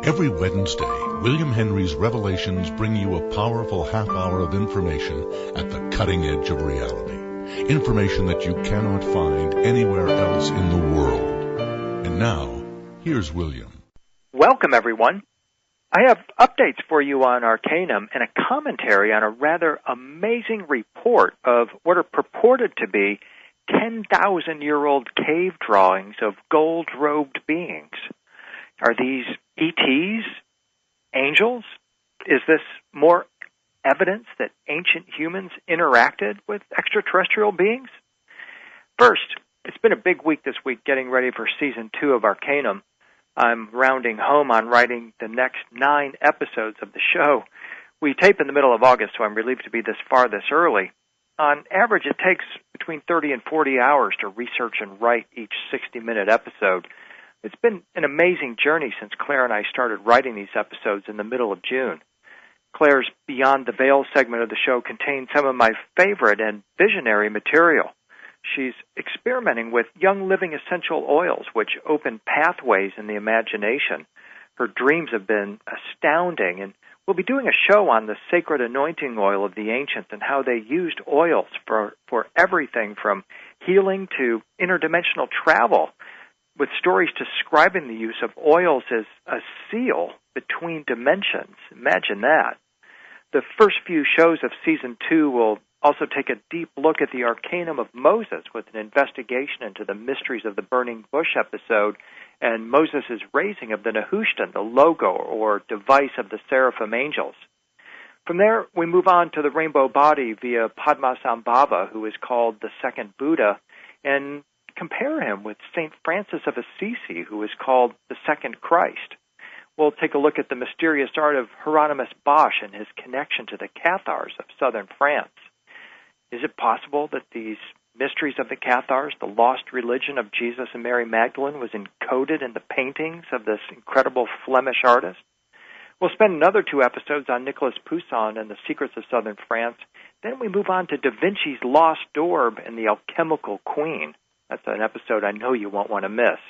Every Wednesday, William Henry's Revelations bring you a powerful half hour of information at the cutting edge of reality. Information that you cannot find anywhere else in the world. And now, here's William. Welcome, everyone. I have updates for you on Arcanum and a commentary on a rather amazing report of what are purported to be 10,000-year-old cave drawings of gold-robed beings. Are these ETs? Angels? Is this more evidence that ancient humans interacted with extraterrestrial beings? First, it's been a big week this week getting ready for Season 2 of Arcanum. I'm rounding home on writing the next 9 episodes of the show. We tape in the middle of August, so I'm relieved to be this far this early. On average, it takes between 30 and 40 hours to research and write each 60-minute episode. It's been an amazing journey since Claire and I started writing these episodes in the middle of June. Claire's Beyond the Veil segment of the show contains some of my favorite and visionary material. She's experimenting with young living essential oils, which open pathways in the imagination. Her dreams have been astounding, and we'll be doing a show on the sacred anointing oil of the ancients and how they used oils for everything from healing to interdimensional travel, with stories describing the use of oils as a seal between dimensions. Imagine that. The first few shows of Season 2 will also take a deep look at the Arcanum of Moses with an investigation into the mysteries of the burning bush episode and Moses' raising of the Nehushtan, the logo or device of the seraphim angels. From there, we move on to the rainbow body via Padmasambhava, who is called the second Buddha, and compare him with St. Francis of Assisi, who is called the second Christ. We'll take a look at the mysterious art of Hieronymus Bosch and his connection to the Cathars of southern France. Is it possible that these mysteries of the Cathars, the lost religion of Jesus and Mary Magdalene, was encoded in the paintings of this incredible Flemish artist? We'll spend another 2 episodes on Nicolas Poussin and the secrets of southern France. Then we move on to Da Vinci's Lost Orb and the Alchemical Queen. That's an episode I know you won't want to miss.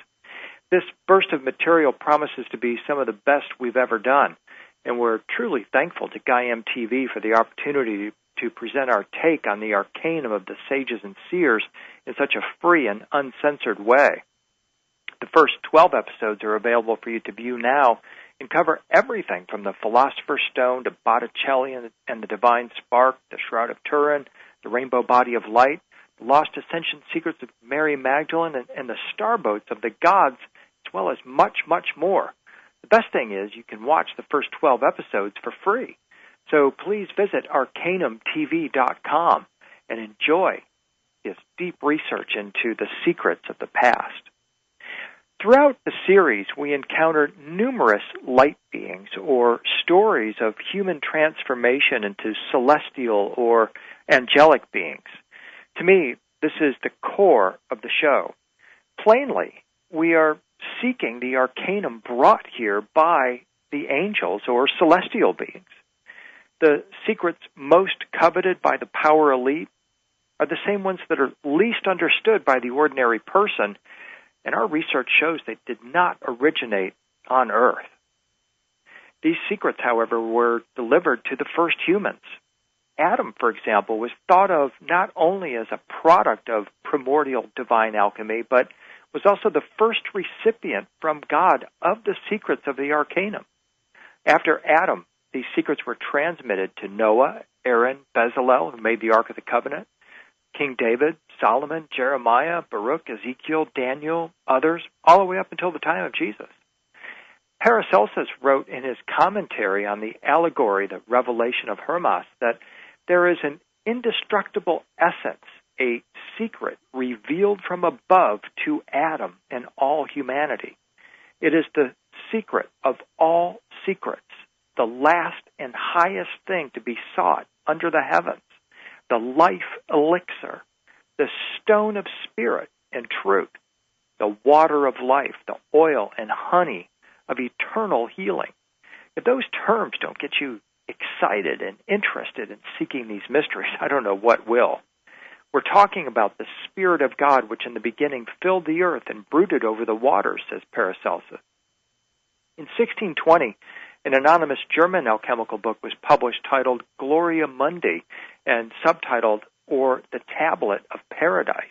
This burst of material promises to be some of the best we've ever done, and we're truly thankful to GaiaM-TV for the opportunity to present our take on the arcanum of the sages and seers in such a free and uncensored way. The first 12 episodes are available for you to view now and cover everything from the Philosopher's Stone to Botticelli and the Divine Spark, the Shroud of Turin, the Rainbow Body of Light, the Lost Ascension Secrets of Mary Magdalene, and the Starboats of the Gods, as well as much, much more. The best thing is you can watch the first 12 episodes for free. So please visit arcanumtv.com and enjoy this deep research into the secrets of the past. Throughout the series, we encounter numerous light beings or stories of human transformation into celestial or angelic beings. To me, this is the core of the show. Plainly, we are seeking the arcanum brought here by the angels or celestial beings. The secrets most coveted by the power elite are the same ones that are least understood by the ordinary person, and our research shows they did not originate on Earth. These secrets, however, were delivered to the first humans. Adam, for example, was thought of not only as a product of primordial divine alchemy, but was also the first recipient from God of the secrets of the arcanum. After Adam, these secrets were transmitted to Noah, Aaron, Bezalel, who made the Ark of the Covenant, King David, Solomon, Jeremiah, Baruch, Ezekiel, Daniel, others, all the way up until the time of Jesus. Paracelsus wrote in his commentary on the allegory, the Revelation of Hermas, that there is an indestructible essence, a secret revealed from above to Adam and all humanity. It is the secret of all secrets, the last and highest thing to be sought under the heavens, the life elixir, the stone of spirit and truth, the water of life, the oil and honey of eternal healing. If those terms don't get you excited and interested in seeking these mysteries, I don't know what will. We're talking about the Spirit of God, which in the beginning filled the earth and brooded over the waters, says Paracelsus. In 1620, an anonymous German alchemical book was published titled Gloria Mundi and subtitled, or The Tablet of Paradise.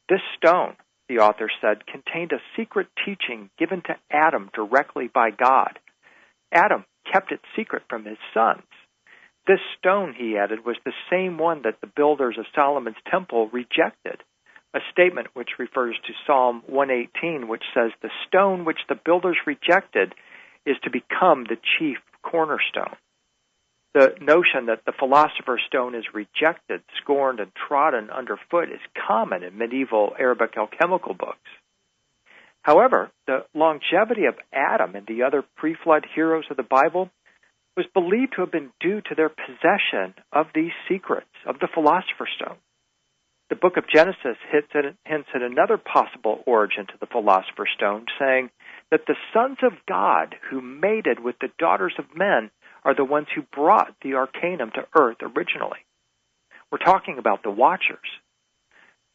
This stone, the author said, contained a secret teaching given to Adam directly by God. Adam kept it secret from his sons. This stone, he added, was the same one that the builders of Solomon's temple rejected, a statement which refers to Psalm 118, which says, "The stone which the builders rejected is to become the chief cornerstone." The notion that the philosopher's stone is rejected, scorned, and trodden underfoot is common in medieval Arabic alchemical books. However, the longevity of Adam and the other pre-flood heroes of the Bible was believed to have been due to their possession of these secrets of the philosopher's stone. The book of Genesis hints at another possible origin to the philosopher's stone, saying that the sons of God who mated with the daughters of men are the ones who brought the arcanum to earth originally. We're talking about the Watchers.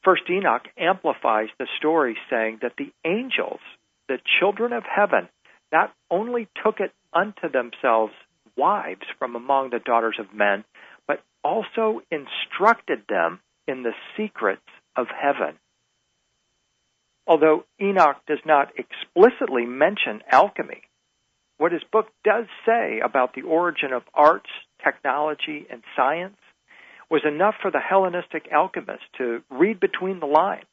First Enoch amplifies the story, saying that the angels, the children of heaven, not only took it unto themselves wives from among the daughters of men, but also instructed them in the secrets of heaven. Although Enoch does not explicitly mention alchemy, what his book does say about the origin of arts, technology, and science was enough for the Hellenistic alchemists to read between the lines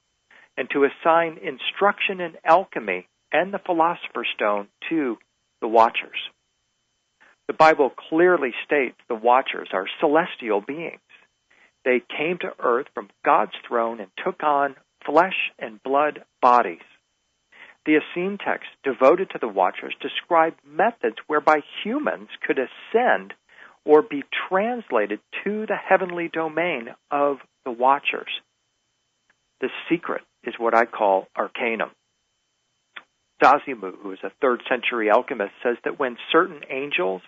and to assign instruction in alchemy and the philosopher's stone to the Watchers. The Bible clearly states the Watchers are celestial beings. They came to earth from God's throne and took on flesh and blood bodies. The Essene text devoted to the Watchers described methods whereby humans could ascend or be translated to the heavenly domain of the Watchers. The secret is what I call arcanum. Zosimu, who is a 3rd century alchemist, says that when certain angels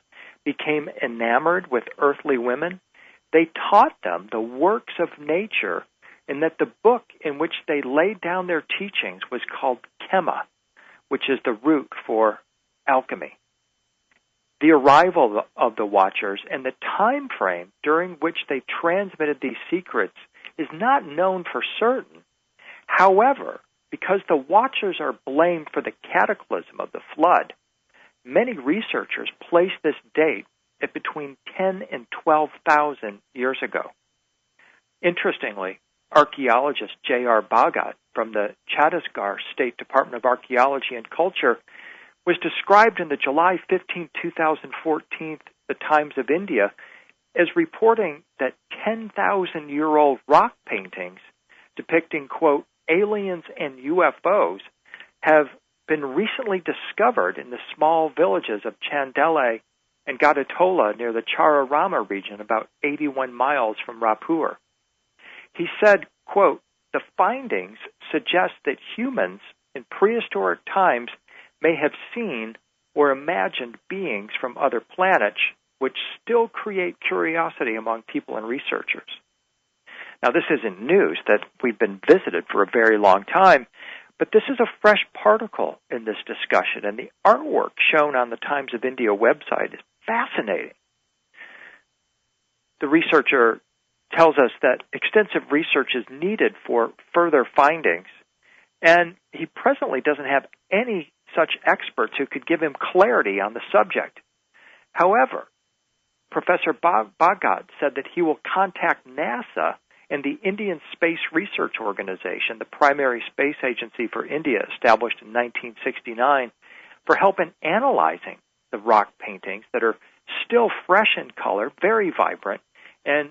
became enamored with earthly women, they taught them the works of nature, and that the book in which they laid down their teachings was called Chema, which is the root for alchemy. The arrival of the Watchers and the time frame during which they transmitted these secrets is not known for certain. However, because the Watchers are blamed for the cataclysm of the flood, many researchers place this date at between 10 and 12,000 years ago. Interestingly, archaeologist J.R. Bhagat from the Chhattisgarh State Department of Archaeology and Culture was described in the July 15, 2014, The Times of India, as reporting that 10,000-year-old rock paintings depicting, quote, aliens and UFOs have been recently discovered in the small villages of Chandele and Gadatola near the Chararama region, about 81 miles from Raipur. He said, quote, the findings suggest that humans in prehistoric times may have seen or imagined beings from other planets, which still create curiosity among people and researchers. Now, this isn't news that we've been visited for a very long time, but this is a fresh particle in this discussion, and the artwork shown on the Times of India website is fascinating. The researcher tells us that extensive research is needed for further findings, and he presently doesn't have any such experts who could give him clarity on the subject. However, Professor Bhagat said that he will contact NASA and the Indian Space Research Organization, the primary space agency for India established in 1969, for help in analyzing the rock paintings that are still fresh in color, very vibrant, and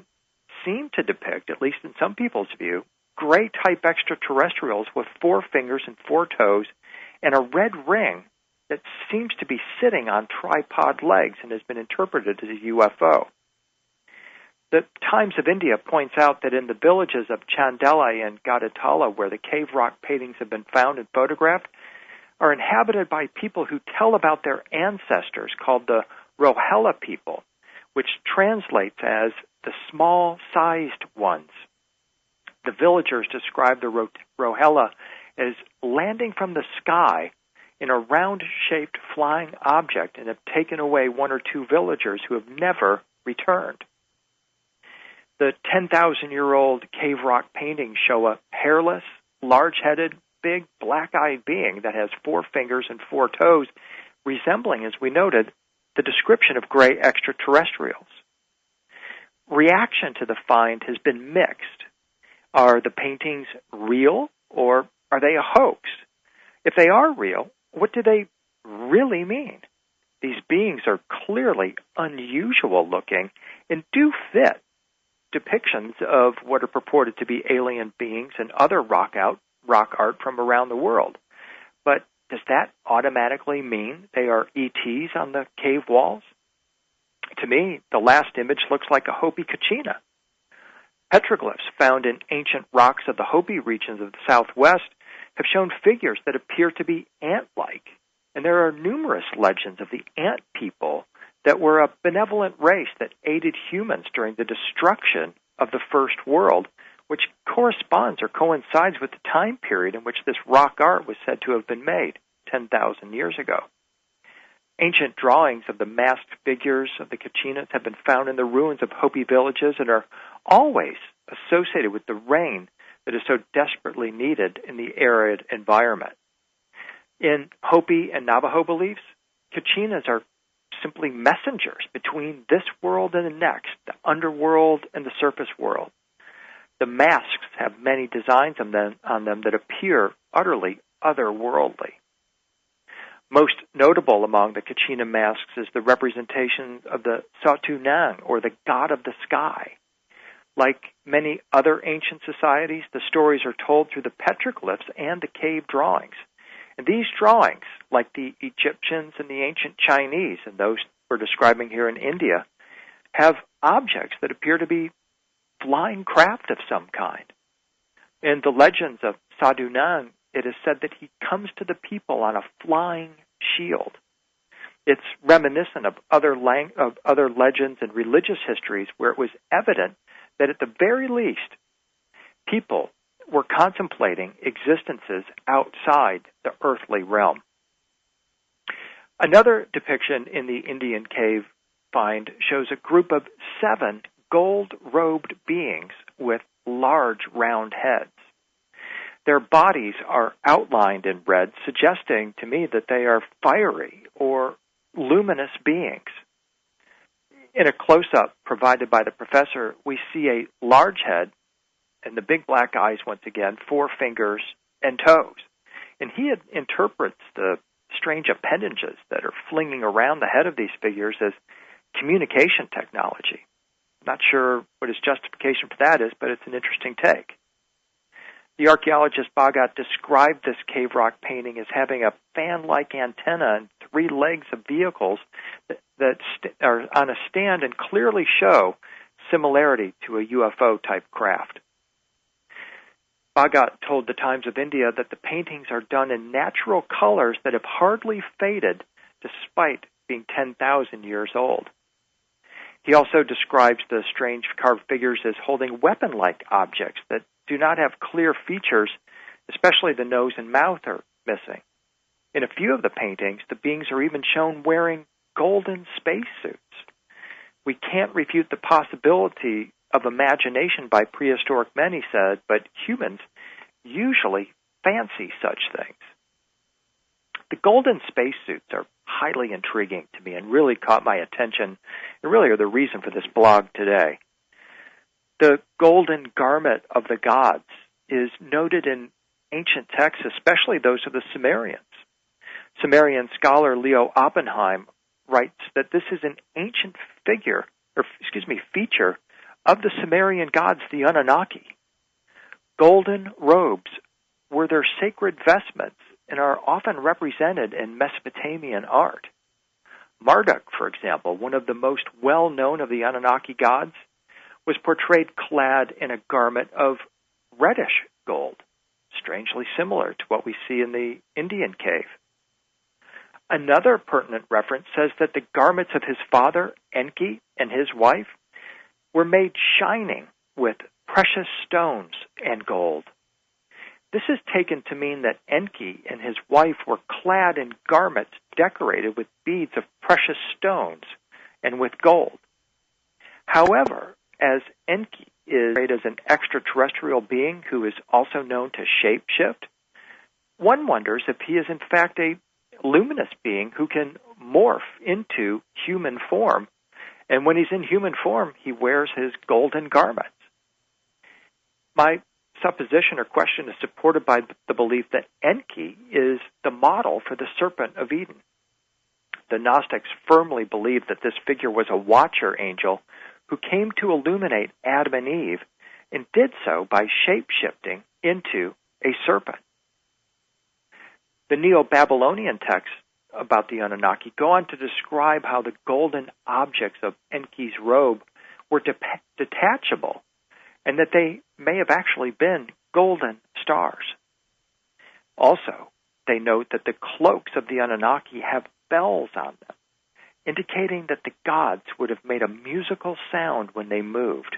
seem to depict, at least in some people's view, gray-type extraterrestrials with 4 fingers and 4 toes and a red ring that seems to be sitting on tripod legs and has been interpreted as a UFO. The Times of India points out that in the villages of Chandela and Gadatala, where the cave rock paintings have been found and photographed, are inhabited by people who tell about their ancestors called the Rohela people, which translates as the small-sized ones. The villagers describe the Rohela as landing from the sky in a round-shaped flying object and have taken away 1 or 2 villagers who have never returned. The 10,000-year-old cave rock paintings show a hairless, large-headed, big, black-eyed being that has 4 fingers and 4 toes, resembling, as we noted, the description of gray extraterrestrials. Reaction to the find has been mixed. Are the paintings real, or are they a hoax? If they are real, what do they really mean? These beings are clearly unusual looking and do fit depictions of what are purported to be alien beings and other rock art from around the world. But does that automatically mean they are ETs on the cave walls? To me, the last image looks like a Hopi Kachina. Petroglyphs found in ancient rocks of the Hopi regions of the Southwest have shown figures that appear to be ant-like, and there are numerous legends of the ant people that were a benevolent race that aided humans during the destruction of the first world, which corresponds or coincides with the time period in which this rock art was said to have been made, 10,000 years ago. Ancient drawings of the masked figures of the Kachinas have been found in the ruins of Hopi villages and are always associated with the rain that is so desperately needed in the arid environment. In Hopi and Navajo beliefs, Kachinas are simply messengers between this world and the next, the underworld and the surface world. The masks have many designs on them that appear utterly otherworldly. Most notable among the Kachina masks is the representation of the Satu-Nang, or the god of the sky. Like many other ancient societies, the stories are told through the petroglyphs and the cave drawings. And these drawings, like the Egyptians and the ancient Chinese, and those we're describing here in India, have objects that appear to be flying craft of some kind. In the legends of Sadhu-Nang, it is said that he comes to the people on a flying shield. It's reminiscent of other legends and religious histories where it was evident that at the very least, people were contemplating existences outside the earthly realm. Another depiction in the Indian cave find shows a group of 7 gold-robed beings with large round heads. Their bodies are outlined in red, suggesting to me that they are fiery or luminous beings. In a close-up provided by the professor, we see a large head and the big black eyes once again, 4 fingers and toes. And he interprets the strange appendages that are flinging around the head of these figures as communication technology. Not sure what his justification for that is, but it's an interesting take. The archaeologist Bhagat described this cave rock painting as having a fan-like antenna and 3 legs of vehicles that are on a stand and clearly show similarity to a UFO-type craft. Bhagat told the Times of India that the paintings are done in natural colors that have hardly faded despite being 10,000 years old. He also describes the strange carved figures as holding weapon-like objects that do not have clear features, especially the nose and mouth are missing. In a few of the paintings, the beings are even shown wearing golden spacesuits. We can't refute the possibility of imagination by prehistoric men, he said, but humans usually fancy such things. The golden spacesuits are highly intriguing to me and really caught my attention and really are the reason for this blog today. The golden garment of the gods is noted in ancient texts, especially those of the Sumerians. Sumerian scholar Leo Oppenheim writes that this is an ancient feature of the Sumerian gods, the Anunnaki. Golden robes were their sacred vestments and are often represented in Mesopotamian art. Marduk, for example, one of the most well-known of the Anunnaki gods, was portrayed clad in a garment of reddish gold, strangely similar to what we see in the Indian cave. Another pertinent reference says that the garments of his father, Enki, and his wife were made shining with precious stones and gold. This is taken to mean that Enki and his wife were clad in garments decorated with beads of precious stones and with gold. However, as Enki is portrayed as an extraterrestrial being who is also known to shapeshift, one wonders if he is in fact a luminous being who can morph into human form, and when he's in human form, he wears his golden garments. My supposition or question is supported by the belief that Enki is the model for the serpent of Eden. The Gnostics firmly believed that this figure was a watcher angel who came to illuminate Adam and Eve and did so by shape-shifting into a serpent. The Neo-Babylonian texts about the Anunnaki go on to describe how the golden objects of Enki's robe were detachable and that they may have actually been golden stars. Also, they note that the cloaks of the Anunnaki have bells on them, indicating that the gods would have made a musical sound when they moved.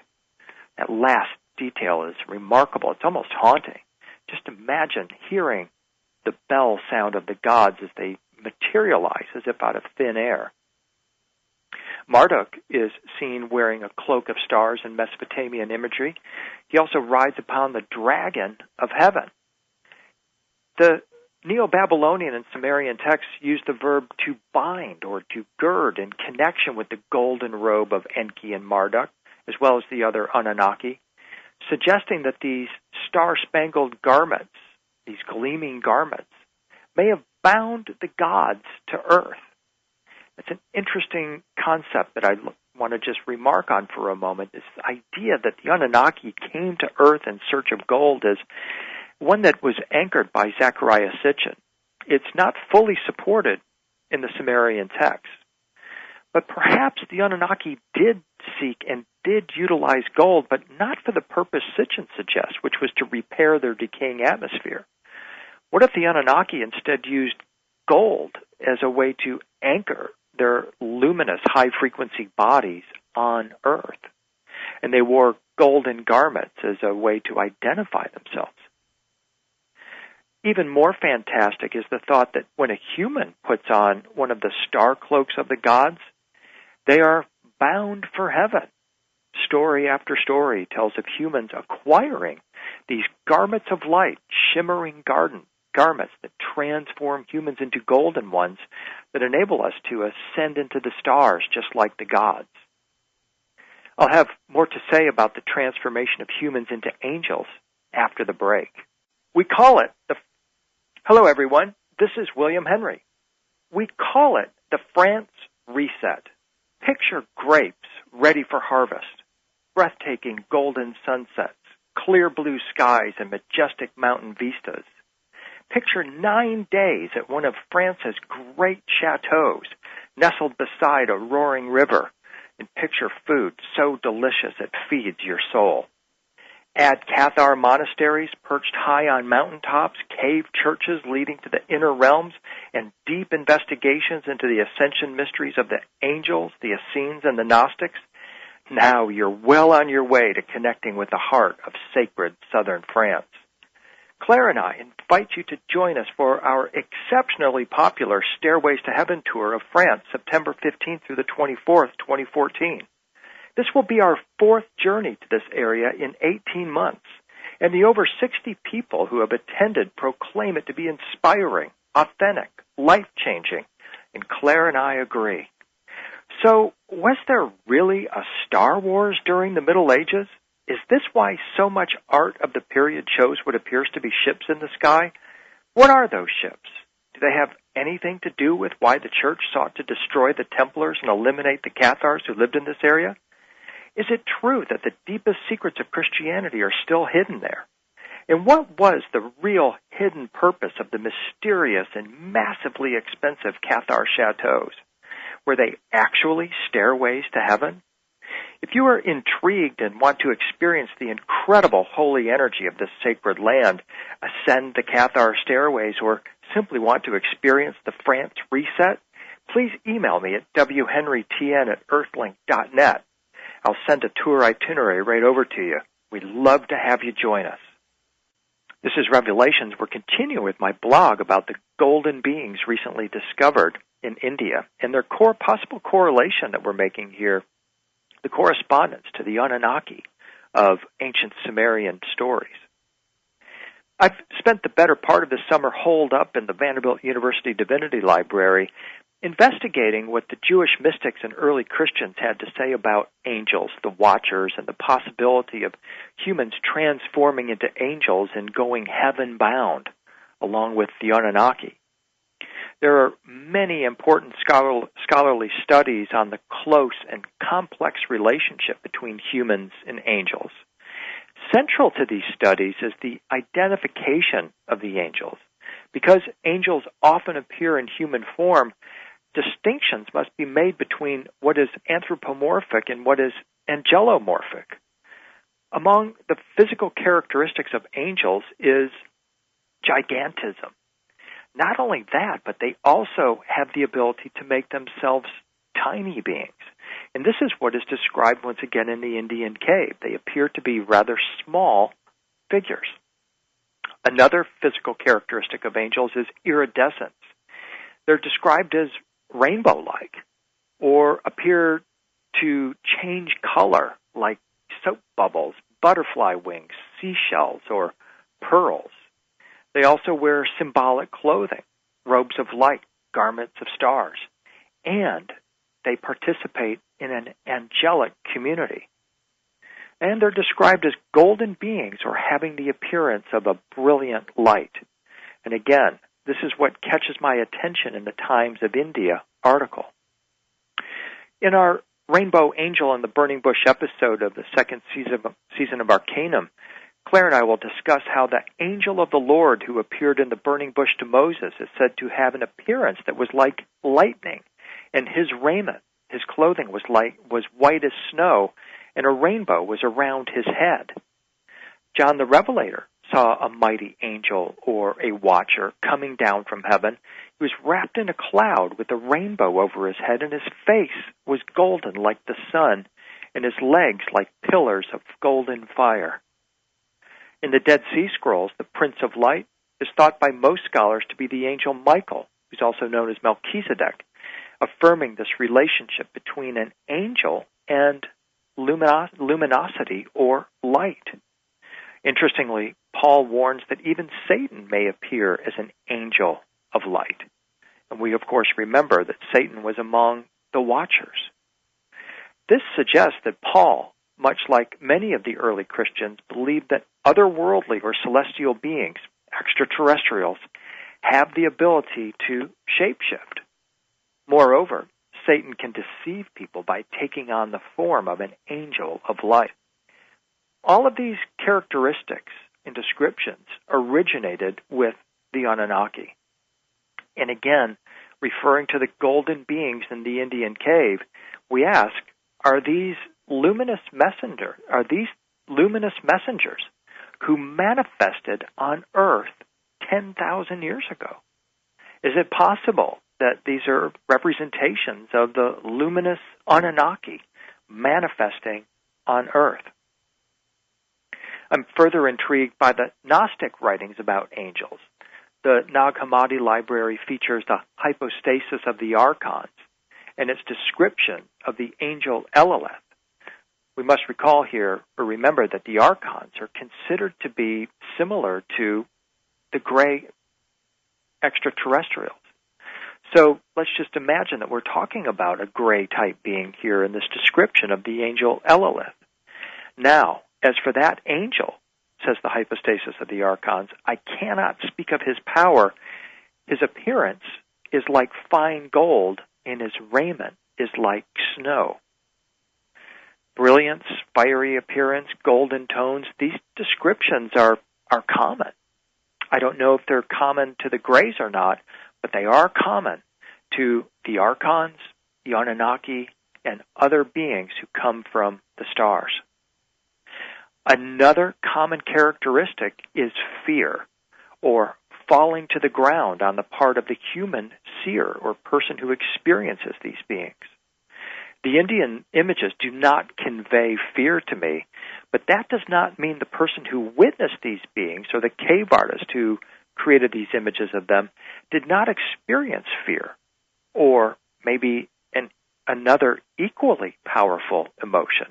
That last detail is remarkable. It's almost haunting. Just imagine hearing the bell sound of the gods as they materialize as if out of thin air. Marduk is seen wearing a cloak of stars in Mesopotamian imagery. He also rides upon the dragon of heaven. The Neo-Babylonian and Sumerian texts use the verb to bind or to gird in connection with the golden robe of Enki and Marduk, as well as the other Anunnaki, suggesting that these star-spangled garments, these gleaming garments, may have bound the gods to earth. It's an interesting concept that I want to just remark on for a moment. This idea that the Anunnaki came to earth in search of gold is one that was anchored by Zecharia Sitchin. It's not fully supported in the Sumerian text. But perhaps the Anunnaki did seek and did utilize gold, but not for the purpose Sitchin suggests, which was to repair their decaying atmosphere. What if the Anunnaki instead used gold as a way to anchor their luminous high-frequency bodies on Earth? And they wore golden garments as a way to identify themselves. Even more fantastic is the thought that when a human puts on one of the star cloaks of the gods, they are bound for heaven. Story after story tells of humans acquiring these garments of light, shimmering garments that transform humans into golden ones that enable us to ascend into the stars just like the gods. I'll have more to say about the transformation of humans into angels after the break. We call it Hello everyone, this is William Henry. We call it the France Reset. Picture grapes ready for harvest, breathtaking golden sunsets, clear blue skies, and majestic mountain vistas. Picture 9 days at one of France's great chateaus, nestled beside a roaring river, and picture food so delicious it feeds your soul. Add Cathar monasteries perched high on mountaintops, cave churches leading to the inner realms, and deep investigations into the ascension mysteries of the angels, the Essenes, and the Gnostics. Now you're well on your way to connecting with the heart of sacred southern France. Claire and I invite you to join us for our exceptionally popular Stairways to Heaven tour of France, September 15th through the 24th, 2014. This will be our fourth journey to this area in 18 months, and the over 60 people who have attended proclaim it to be inspiring, authentic, life-changing, and Claire and I agree. So, was there really a Star Wars during the Middle Ages? Is this why so much art of the period shows what appears to be ships in the sky? What are those ships? Do they have anything to do with why the Church sought to destroy the Templars and eliminate the Cathars who lived in this area? Is it true that the deepest secrets of Christianity are still hidden there? And what was the real hidden purpose of the mysterious and massively expensive Cathar chateaus? Were they actually stairways to heaven? If you are intrigued and want to experience the incredible holy energy of this sacred land, ascend the Cathar stairways, or simply want to experience the France Reset, please email me at whenrytn@earthlink.net. I'll send a tour itinerary right over to you. We'd love to have you join us. This is Revelations. We're continuing with my blog about the golden beings recently discovered in India and their possible correlation that we're making here, the correspondence to the Anunnaki of ancient Sumerian stories. I've spent the better part of the summer holed up in the Vanderbilt University Divinity Library investigating what the Jewish mystics and early Christians had to say about angels, the watchers, and the possibility of humans transforming into angels and going heaven-bound, along with the Anunnaki. There are many important scholarly studies on the close and complex relationship between humans and angels. Central to these studies is the identification of the angels. Because angels often appear in human form, distinctions must be made between what is anthropomorphic and what is angelomorphic. Among the physical characteristics of angels is gigantism. Not only that, but they also have the ability to make themselves tiny beings. And this is what is described once again in the Indian cave. They appear to be rather small figures. Another physical characteristic of angels is iridescence. They're described as rainbow-like or appear to change color like soap bubbles, butterfly wings, seashells, or pearls. They also wear symbolic clothing, robes of light, garments of stars, and they participate in an angelic community. And they're described as golden beings or having the appearance of a brilliant light. And again, this is what catches my attention in the Times of India article. In our Rainbow Angel and the Burning Bush episode of the second season of Arcanum, Claire and I will discuss how the angel of the Lord who appeared in the burning bush to Moses is said to have an appearance that was like lightning, and his raiment, his clothing was white as snow, and a rainbow was around his head. John the Revelator saw a mighty angel or a watcher coming down from heaven. He was wrapped in a cloud with a rainbow over his head, and his face was golden like the sun, and his legs like pillars of golden fire. In the Dead Sea Scrolls, the Prince of Light is thought by most scholars to be the angel Michael, who's also known as Melchizedek, affirming this relationship between an angel and luminosity or light. Interestingly, Paul warns that even Satan may appear as an angel of light. And we, of course, remember that Satan was among the watchers. This suggests that Paul, much like many of the early Christians, believed that otherworldly or celestial beings, extraterrestrials, have the ability to shapeshift. Moreover, Satan can deceive people by taking on the form of an angel of light. All of these characteristics and descriptions originated with the Anunnaki. And again, referring to the golden beings in the Indian cave, we ask, are these luminous messengers who manifested on Earth 10,000 years ago? Is it possible that these are representations of the luminous Anunnaki manifesting on Earth? I'm further intrigued by the Gnostic writings about angels. The Nag Hammadi library features the hypostasis of the archons and its description of the angel Eluleth. We must recall here, or remember, that the archons are considered to be similar to the gray extraterrestrials. So let's just imagine that we're talking about a gray-type being here in this description of the angel Eluleth. Now, as for that angel, says the hypostasis of the archons, I cannot speak of his power. His appearance is like fine gold, and his raiment is like snow. Brilliance, fiery appearance, golden tones, these descriptions are common. I don't know if they're common to the Greys or not, but they are common to the archons, the Anunnaki, and other beings who come from the stars. Another common characteristic is fear, or falling to the ground on the part of the human seer or person who experiences these beings. The Indian images do not convey fear to me, But that does not mean the person who witnessed these beings, or the cave artist who created these images of them, did not experience fear, or maybe another equally powerful emotion.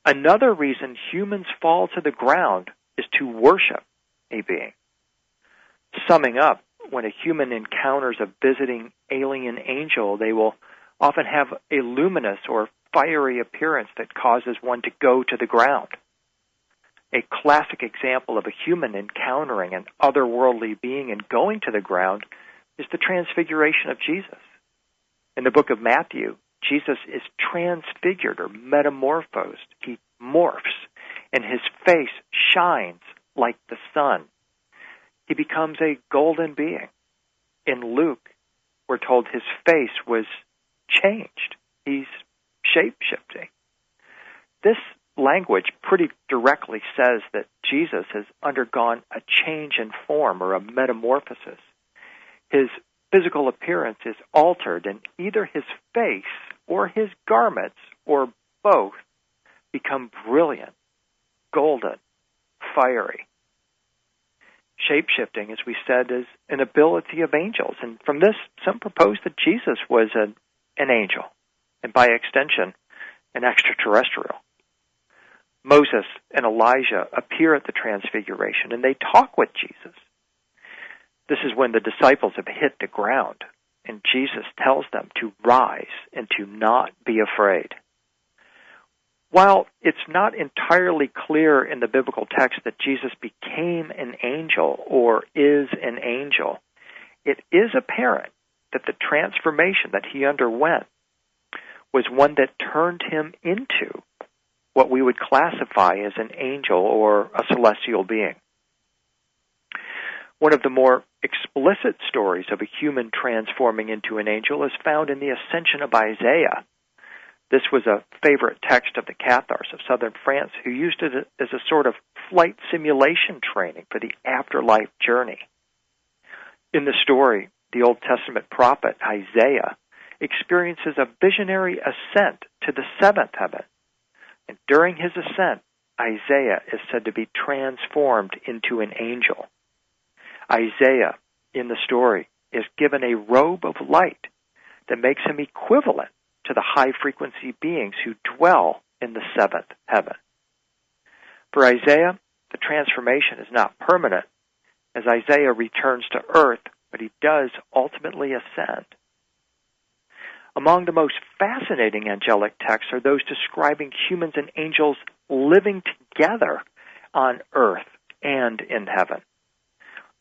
Another reason humans fall to the ground is to worship a being. Summing up, when a human encounters a visiting alien angel, they will often have a luminous or fiery appearance that causes one to go to the ground. A classic example of a human encountering an otherworldly being and going to the ground is the transfiguration of Jesus. In the book of Matthew, Jesus is transfigured or metamorphosed. He morphs, and his face shines like the sun. He becomes a golden being. In Luke, we're told his face was changed. He's shape-shifting. This language pretty directly says that Jesus has undergone a change in form or a metamorphosis. His physical appearance is altered, and either his face or his garments, or both, become brilliant, golden, fiery. Shape-shifting, as we said, is an ability of angels. And from this, some propose that Jesus was an angel, and by extension, an extraterrestrial. Moses and Elijah appear at the Transfiguration, and they talk with Jesus. This is when the disciples have hit the ground, and Jesus tells them to rise and to not be afraid. While it's not entirely clear in the biblical text that Jesus became an angel or is an angel, it is apparent that the transformation that he underwent was one that turned him into what we would classify as an angel or a celestial being. One of the more explicit stories of a human transforming into an angel is found in the Ascension of Isaiah. This was a favorite text of the Cathars of southern France, who used it as a sort of flight simulation training for the afterlife journey. In the story, the Old Testament prophet Isaiah experiences a visionary ascent to the seventh heaven. And during his ascent, Isaiah is said to be transformed into an angel. Isaiah, in the story, is given a robe of light that makes him equivalent to the high-frequency beings who dwell in the seventh heaven. For Isaiah, the transformation is not permanent, as Isaiah returns to earth, but he does ultimately ascend. Among the most fascinating angelic texts are those describing humans and angels living together on earth and in heaven.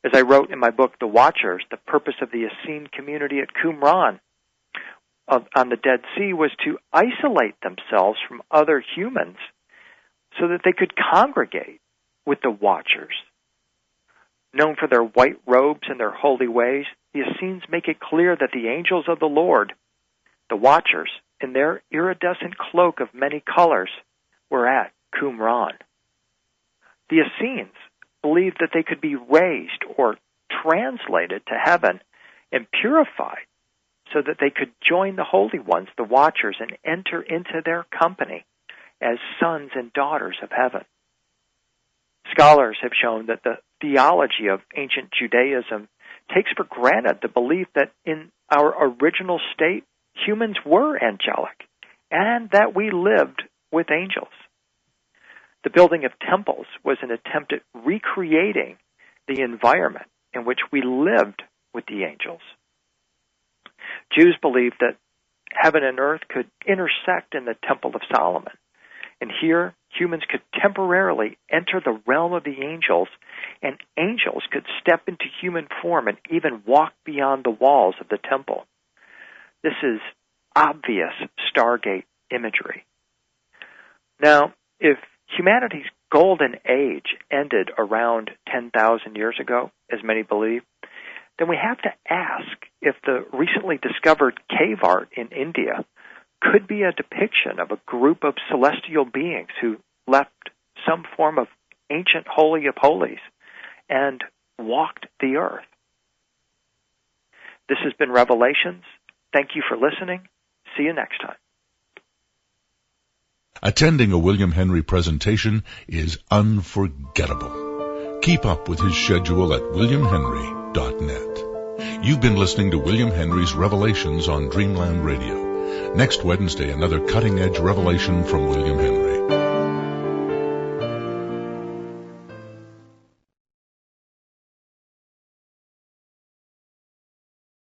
As I wrote in my book, The Watchers, the purpose of the Essene community at Qumran on the Dead Sea was to isolate themselves from other humans so that they could congregate with the Watchers. Known for their white robes and their holy ways, the Essenes make it clear that the angels of the Lord, the Watchers, in their iridescent cloak of many colors, were at Qumran. The Essenes believed that they could be raised or translated to heaven and purified so that they could join the holy ones, the Watchers, and enter into their company as sons and daughters of heaven. Scholars have shown that the theology of ancient Judaism takes for granted the belief that in our original state, humans were angelic and that we lived with angels. The building of temples was an attempt at recreating the environment in which we lived with the angels. Jews believed that heaven and earth could intersect in the Temple of Solomon, and here humans could temporarily enter the realm of the angels, and angels could step into human form and even walk beyond the walls of the temple. This is obvious Stargate imagery. Now, if humanity's golden age ended around 10,000 years ago, as many believe, then we have to ask if the recently discovered cave art in India could be a depiction of a group of celestial beings who left some form of ancient Holy of Holies and walked the earth. This has been Revelations. Thank you for listening. See you next time. Attending a William Henry presentation is unforgettable. Keep up with his schedule at williamhenry.net. You've been listening to William Henry's Revelations on Dreamland Radio. Next Wednesday, another cutting-edge revelation from William Henry.